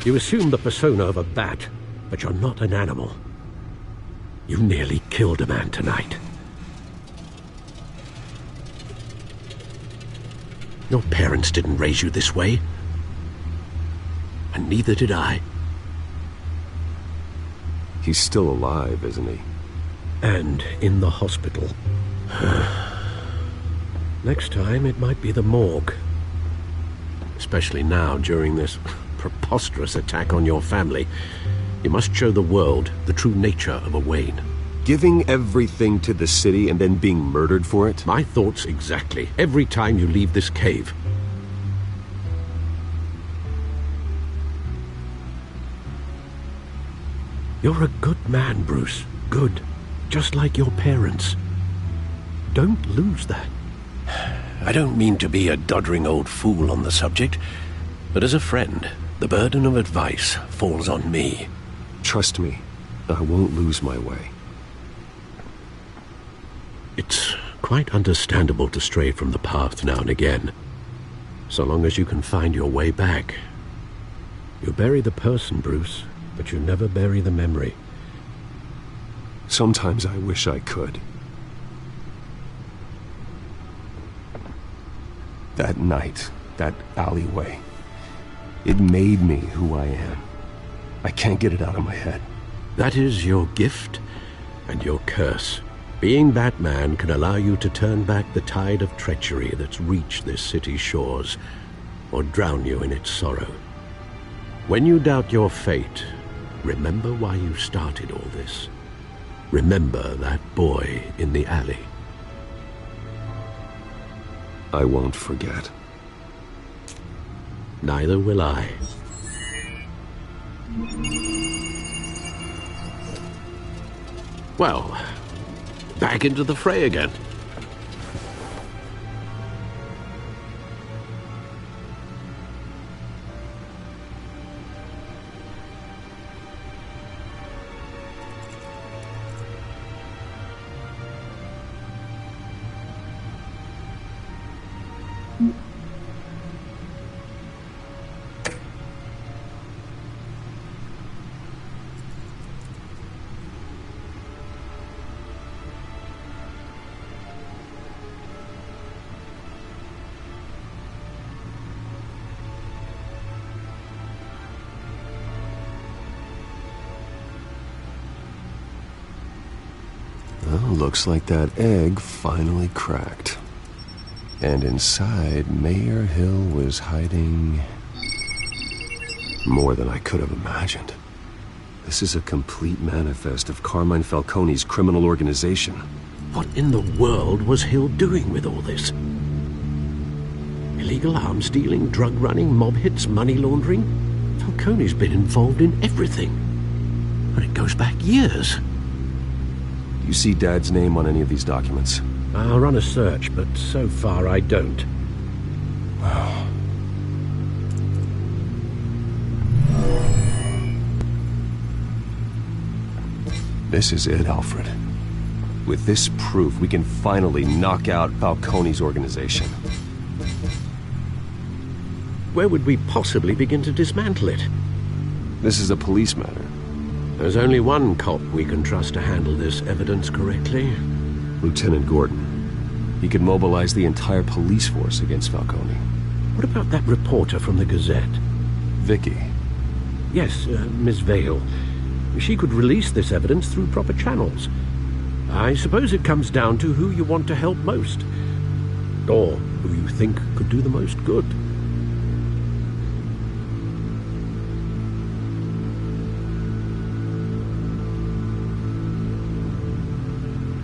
You assume the persona of a bat, but you're not an animal. You nearly killed a man tonight. Your parents didn't raise you this way. And neither did I. He's still alive, isn't he? And in the hospital. Next time, it might be the morgue. Especially now, during this preposterous attack on your family. You must show the world the true nature of a Wayne. Giving everything to the city and then being murdered for it? My thoughts exactly. Every time you leave this cave. You're a good man, Bruce. Good. Just like your parents. Don't lose that. I don't mean to be a doddering old fool on the subject, but as a friend, the burden of advice falls on me. Trust me, I won't lose my way. It's quite understandable to stray from the path now and again, so long as you can find your way back. You bury the person, Bruce, but you never bury the memory. Sometimes I wish I could. That night, that alleyway, it made me who I am. I can't get it out of my head. That is your gift and your curse. Being Batman can allow you to turn back the tide of treachery that's reached this city's shores, or drown you in its sorrow. When you doubt your fate, remember why you started all this. Remember that boy in the alley. I won't forget. Neither will I. Well, back into the fray again. Looks like that egg finally cracked. And inside, Mayor Hill was hiding more than I could have imagined. This is a complete manifest of Carmine Falcone's criminal organization. What in the world was Hill doing with all this? Illegal arms dealing, drug running, mob hits, money laundering? Falcone's been involved in everything. And it goes back years. You see Dad's name on any of these documents? I'll run a search, but so far I don't. This is it, Alfred. With this proof, we can finally knock out Falcone's organization. Where would we possibly begin to dismantle it? This is a police matter. There's only one cop we can trust to handle this evidence correctly. Lieutenant Gordon. He could mobilize the entire police force against Falcone. What about that reporter from the Gazette? Vicky. Yes, Miss Vale. She could release this evidence through proper channels. I suppose it comes down to who you want to help most. Or who you think could do the most good.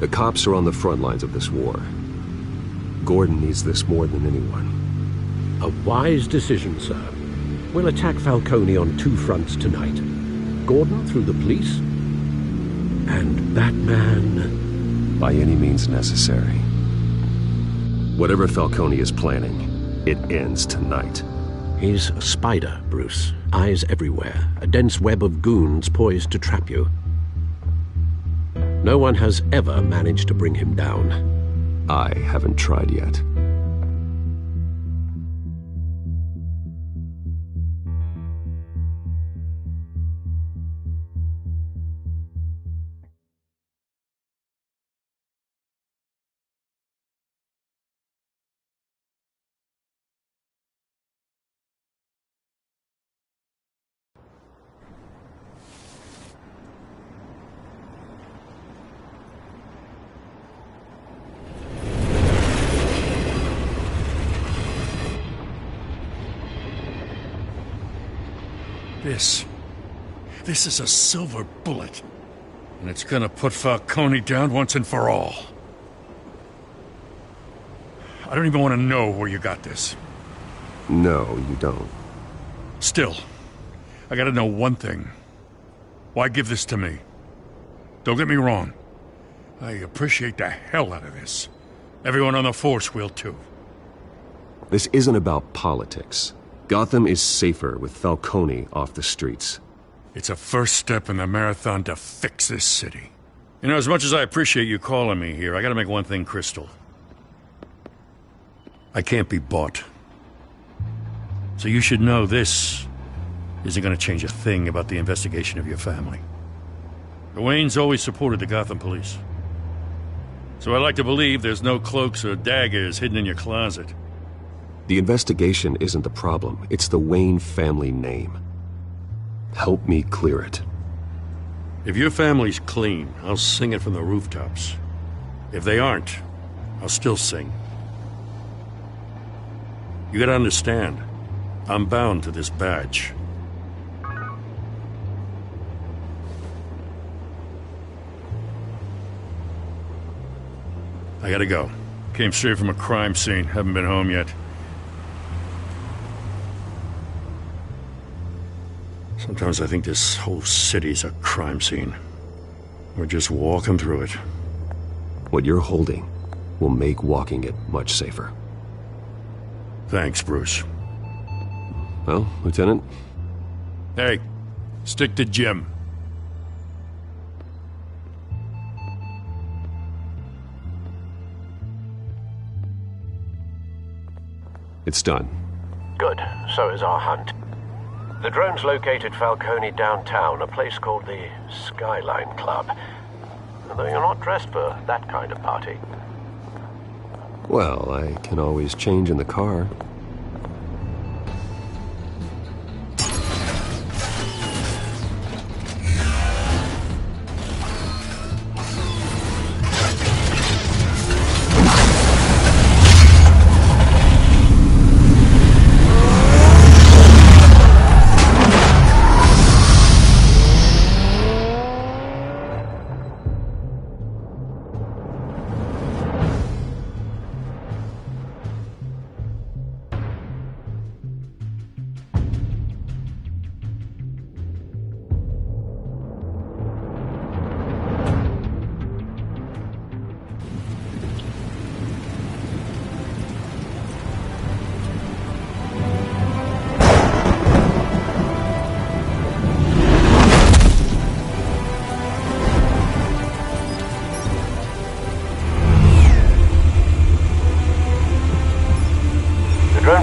The cops are on the front lines of this war. Gordon needs this more than anyone. A wise decision, sir. We'll attack Falcone on two fronts tonight. Gordon through the police, and Batman... by any means necessary. Whatever Falcone is planning, it ends tonight. He's a spider, Bruce. Eyes everywhere. A dense web of goons poised to trap you. No one has ever managed to bring him down. I haven't tried yet. This is a silver bullet. And it's gonna put Falcone down once and for all. I don't even want to know where you got this. No, you don't. Still, I gotta know one thing. Why give this to me? Don't get me wrong. I appreciate the hell out of this. Everyone on the force will too. This isn't about politics. Gotham is safer with Falcone off the streets. It's a first step in the marathon to fix this city. You know, as much as I appreciate you calling me here, I gotta make one thing crystal. I can't be bought. So you should know this isn't gonna change a thing about the investigation of your family. The Waynes always supported the Gotham police. So I like to believe there's no cloaks or daggers hidden in your closet. The investigation isn't the problem. It's the Wayne family name. Help me clear it. If your family's clean, I'll sing it from the rooftops. If they aren't, I'll still sing. You gotta understand, I'm bound to this badge. I gotta go. Came straight from a crime scene. Haven't been home yet. Sometimes I think this whole city's a crime scene. We're just walking through it. What you're holding will make walking it much safer. Thanks, Bruce. Well, Lieutenant? Hey, stick to Jim. It's done. Good. So is our hunt. The drones located Falcone downtown, a place called the Skyline Club. Though you're not dressed for that kind of party. Well, I can always change in the car.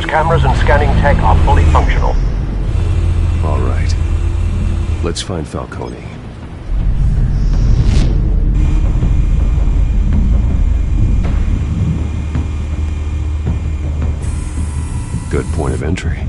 Cameras and scanning tech are fully functional. All right. Let's find Falcone. Good point of entry.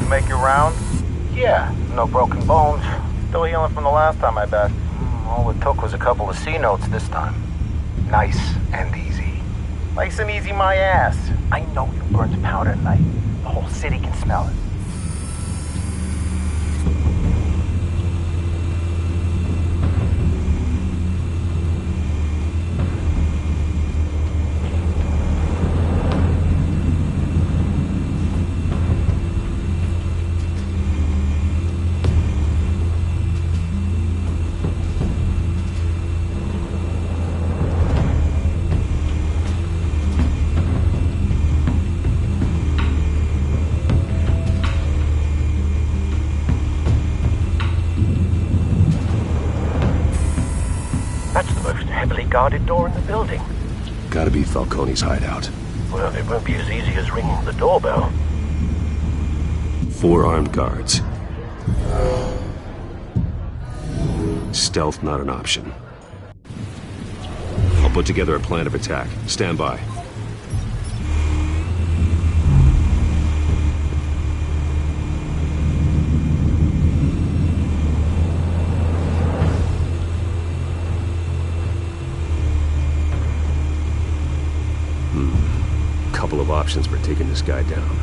Make your round? Yeah, no broken bones. Still healing from the last time, I bet. All it took was a couple of C notes this time. Nice and easy. Nice and easy my ass. I know you burnt powder tonight. The whole city can smell it. Guarded door in the building. Gotta be Falcone's hideout. Well, it won't be as easy as ringing the doorbell. 4 armed guards. Stealth not an option. I'll put together a plan of attack. Stand by. of options for taking this guy down.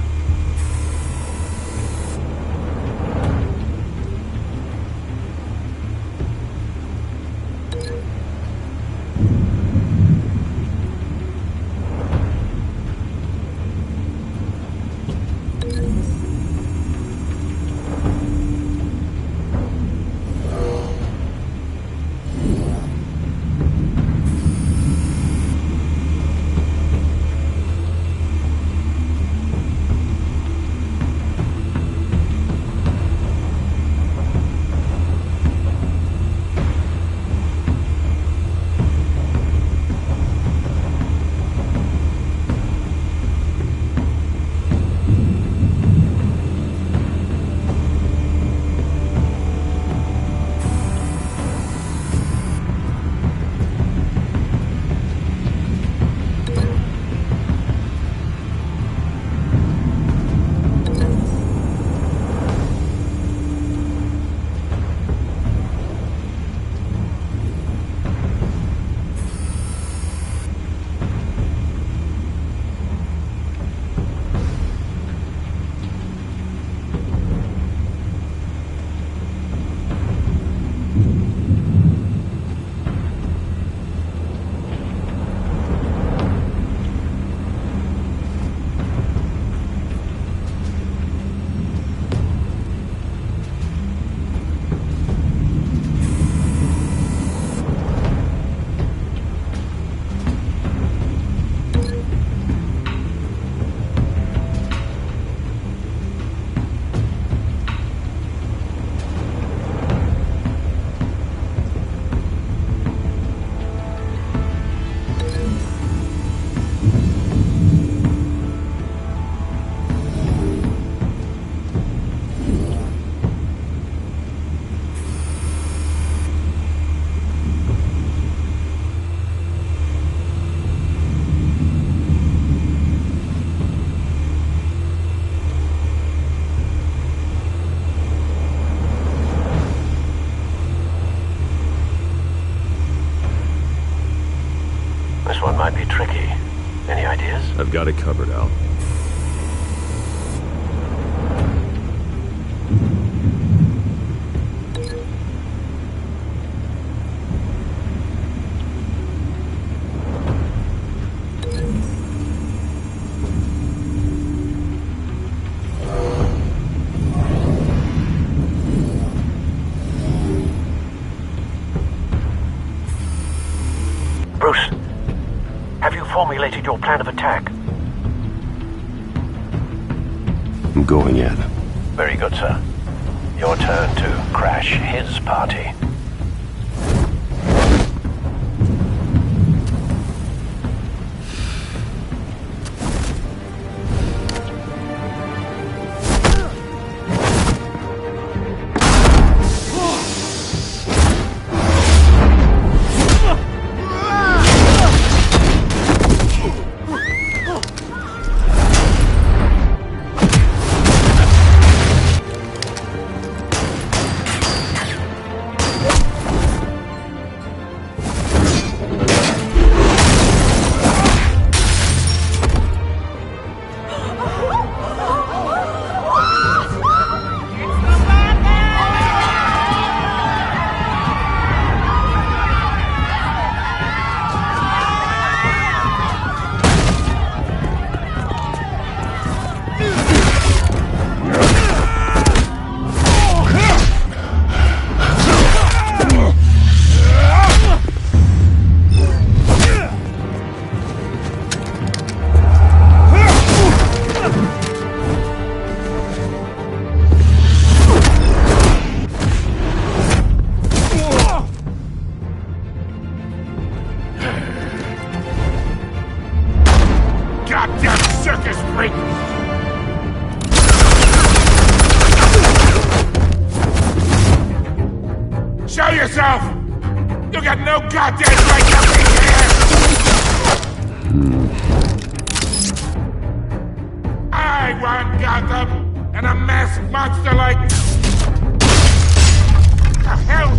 This one might be tricky. Any ideas? I've got it covered, Al. Bruce, have you formulated your plan of attack? I'm going in. Very good, sir. Your turn to crash his party. Show yourself! You got no goddamn right to be here! I want Gotham and a masked monster like... The hell?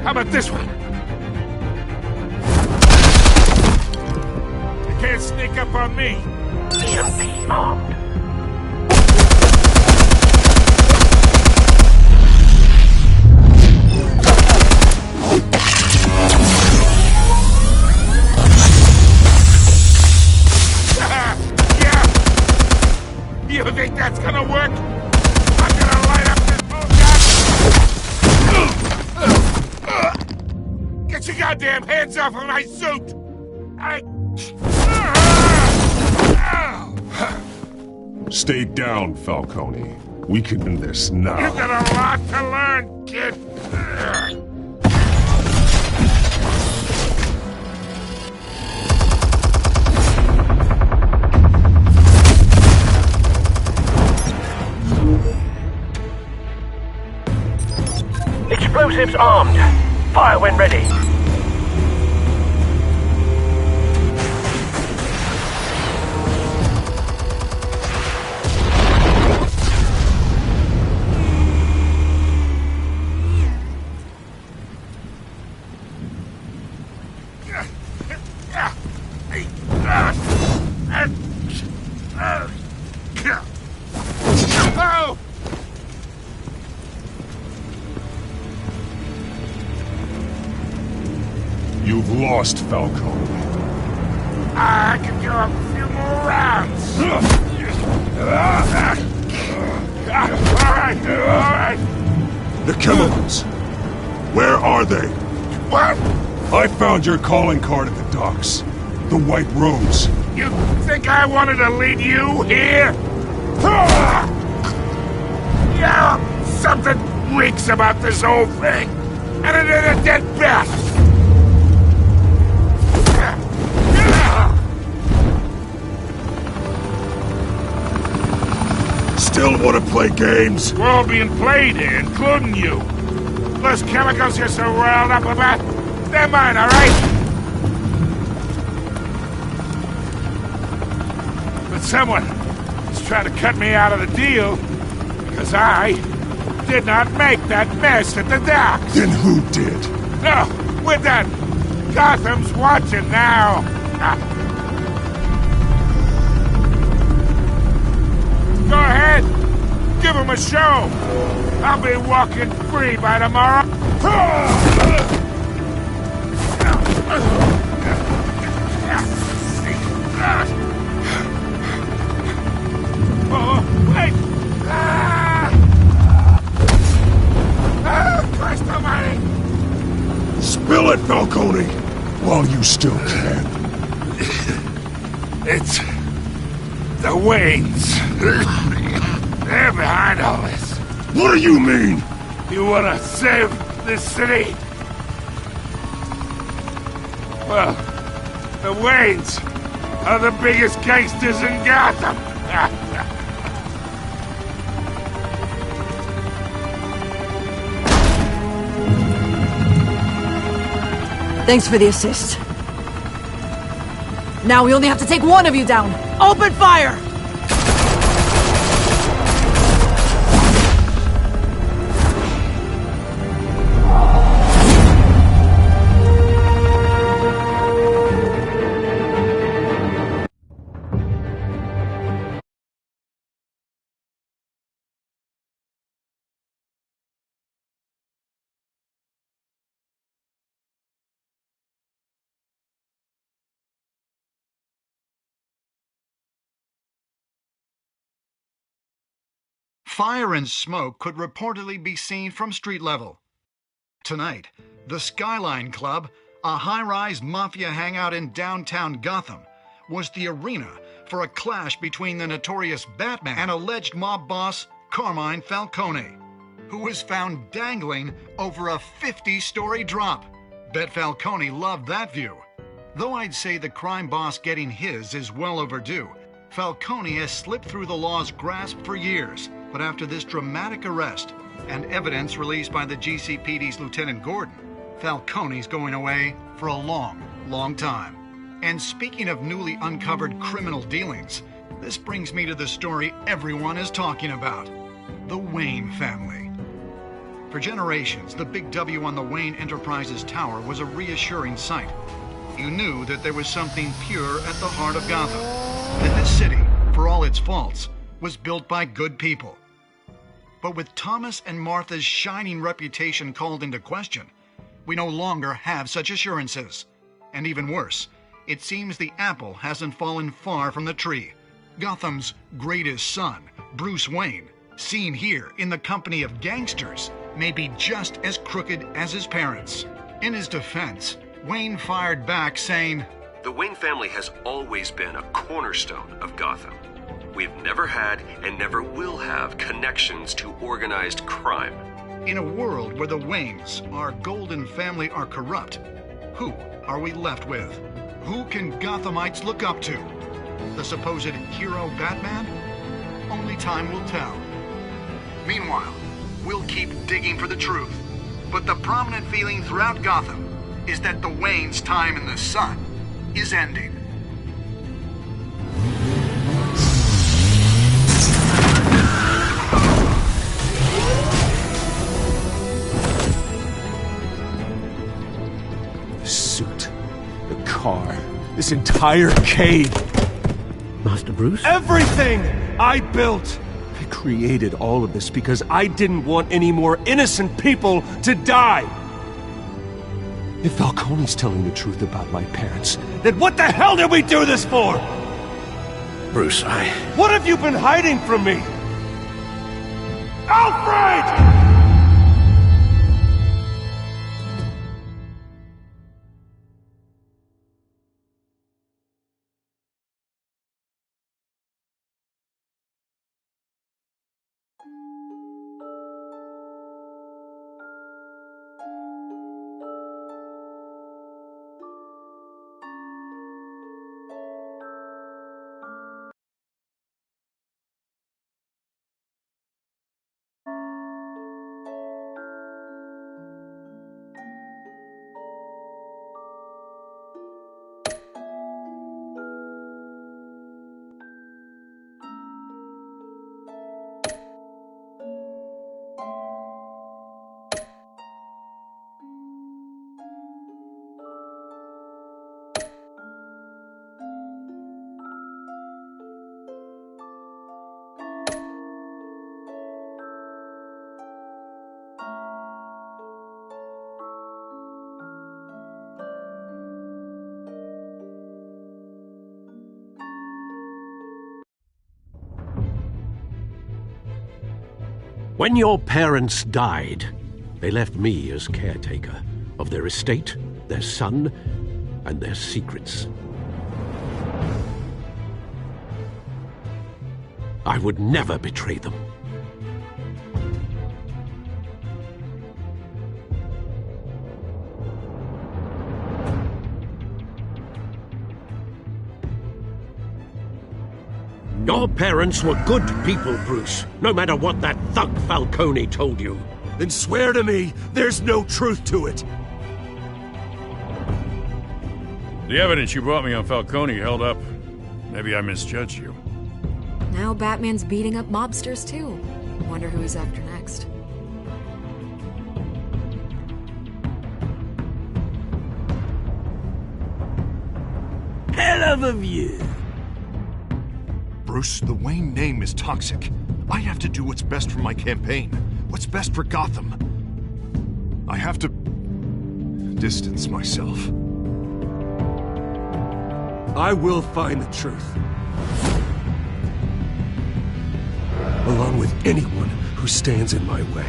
How about this one? You can't sneak up on me. EMP armed. You think that's gonna work? I'm gonna light up this whole Get your goddamn hands off of my suit! Stay down, Falcone. We can do this now. You've got a lot to learn, kid! Explosives armed. Fire when ready. Oh! You've lost, Falcone. I can go a few more rounds. All right. The chemicals. Where are they? What? I found your calling card at the docks. The White Rose. You think I wanted to lead you here? Yeah, something reeks about this whole thing. And it is a dead bat. Still want to play games? We're all being played here, including you. Those chemicals you're so riled up about, they're mine, all right? But someone is trying to cut me out of the deal because I did not make that mess at the docks. Then who did? No, we're done. Gotham's watching now. Go ahead. Give him a show. I'll be walking free by tomorrow. Oh, wait. Christ almighty. Spill it, Falcone, while you still can. It's the Waynes. They're behind all this. What do you mean? You wanna save this city? Well, the Waynes are the biggest gangsters in Gotham. Thanks for the assist. Now we only have to take one of you down. Open fire! Fire and smoke could reportedly be seen from street level. Tonight, the Skyline Club, a high-rise mafia hangout in downtown Gotham, was the arena for a clash between the notorious Batman and alleged mob boss Carmine Falcone, who was found dangling over a 50-story drop. Bet Falcone loved that view. Though I'd say the crime boss getting his is well overdue, Falcone has slipped through the law's grasp for years. But after this dramatic arrest and evidence released by the GCPD's Lieutenant Gordon, Falcone's going away for a long, long time. And speaking of newly uncovered criminal dealings, this brings me to the story everyone is talking about: the Wayne family. For For generations, the big W on the Wayne Enterprises tower was a reassuring sight. You knew that there was something pure at the heart of Gotham. That this city, for all its faults, was built by good people. But with Thomas and Martha's shining reputation called into question, we no longer have such assurances. And even worse, it seems the apple hasn't fallen far from the tree. Gotham's greatest son, Bruce Wayne, seen here in the company of gangsters, may be just as crooked as his parents. In his defense, Wayne fired back saying, "The Wayne family has always been a cornerstone of Gotham. We've never had and never will have connections to organized crime." In a world where the Waynes, our golden family, are corrupt, who are we left with? Who can Gothamites look up to? The supposed hero Batman? Only time will tell. Meanwhile, we'll keep digging for the truth. But the prominent feeling throughout Gotham is that the Waynes' time in the sun is ending. The suit, the car, this entire cave. Master Bruce? Everything I built! I created all of this because I didn't want any more innocent people to die! If Falcone's telling the truth about my parents, then what the hell did we do this for? Bruce, What have you been hiding from me? Alfred! When your parents died, they left me as caretaker of their estate, their son, and their secrets. I would never betray them. Your parents were good people, Bruce, no matter what that thug Falcone told you. Then swear to me there's no truth to it. The evidence you brought me on Falcone held up. Maybe I misjudged you. Now Batman's beating up mobsters, too. Wonder who he's after next. Hell of a view. Bruce, the Wayne name is toxic. I have to do what's best for my campaign. What's best for Gotham. I have to distance myself. I will find the truth. Along with anyone who stands in my way.